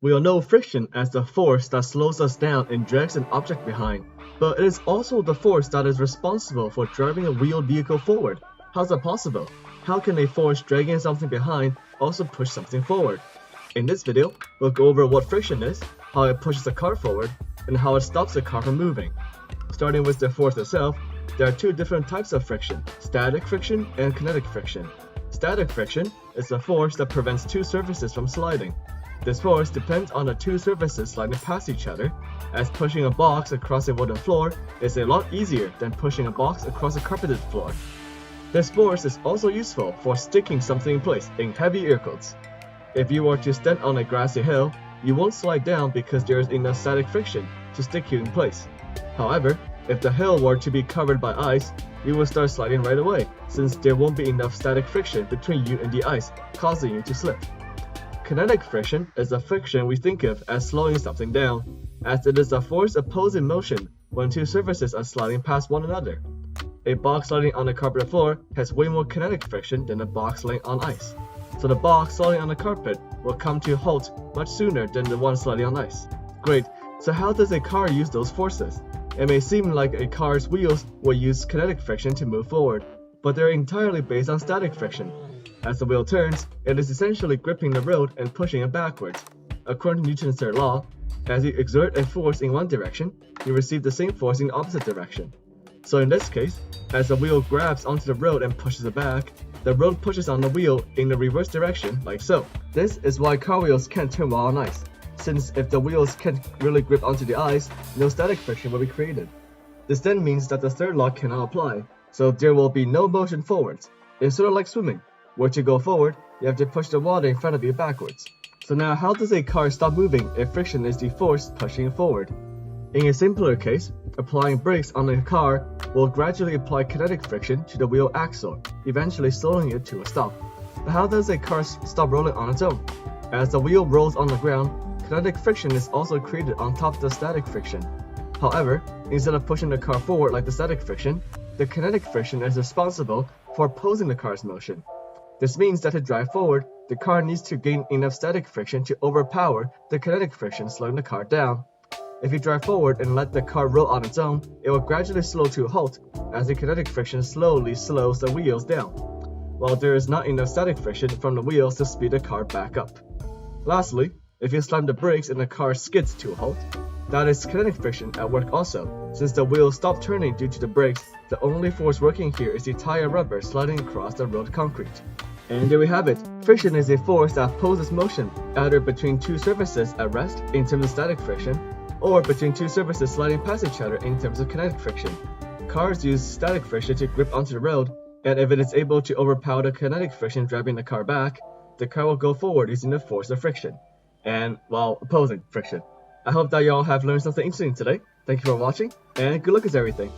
We all know friction as the force that slows us down and drags an object behind, but it is also the force that is responsible for driving a wheeled vehicle forward. How's that possible? How can a force dragging something behind also push something forward? In this video, we'll go over what friction is, how it pushes a car forward, and how it stops the car from moving. Starting with the force itself, there are two different types of friction, static friction and kinetic friction. Static friction is the force that prevents two surfaces from sliding. This force depends on the two surfaces sliding past each other, as pushing a box across a wooden floor is a lot easier than pushing a box across a carpeted floor. This force is also useful for sticking something in place in heavy air quotes. If you were to stand on a grassy hill, you won't slide down because there is enough static friction to stick you in place. However, if the hill were to be covered by ice, you will start sliding right away, since there won't be enough static friction between you and the ice, causing you to slip. Kinetic friction is the friction we think of as slowing something down, as it is a force opposing motion when two surfaces are sliding past one another. A box sliding on a carpeted floor has way more kinetic friction than a box sliding on ice, so the box sliding on the carpet will come to a halt much sooner than the one sliding on ice. Great, so how does a car use those forces? It may seem like a car's wheels will use kinetic friction to move forward, but they're entirely based on static friction. As the wheel turns, it is essentially gripping the road and pushing it backwards. According to Newton's third law, as you exert a force in one direction, you receive the same force in the opposite direction. So in this case, as the wheel grabs onto the road and pushes it back, the road pushes on the wheel in the reverse direction, like so. This is why car wheels can't turn while on ice, since if the wheels can't really grip onto the ice, no static friction will be created. This then means that the third law cannot apply, so there will be no motion forwards. It's sort of like swimming, where to go forward, you have to push the water in front of you backwards. So now how does a car stop moving if friction is the force pushing it forward? In a simpler case, applying brakes on a car will gradually apply kinetic friction to the wheel axle, eventually slowing it to a stop. But how does a car stop rolling on its own? As the wheel rolls on the ground, kinetic friction is also created on top of the static friction. However, instead of pushing the car forward like the static friction, the kinetic friction is responsible for opposing the car's motion. This means that to drive forward, the car needs to gain enough static friction to overpower the kinetic friction slowing the car down. If you drive forward and let the car roll on its own, it will gradually slow to a halt as the kinetic friction slowly slows the wheels down, while there is not enough static friction from the wheels to speed the car back up. Lastly, if you slam the brakes and the car skids to a halt, that is kinetic friction at work also. Since the wheels stop turning due to the brakes, the only force working here is the tire rubber sliding across the road concrete. And there we have it. Friction is a force that opposes motion, either between two surfaces at rest in terms of static friction, or between two surfaces sliding past each other in terms of kinetic friction. Cars use static friction to grip onto the road, and if it is able to overpower the kinetic friction driving the car back, the car will go forward using the force of friction, and while opposing friction. I hope that y'all have learned something interesting today. Thank you for watching, and good luck with everything.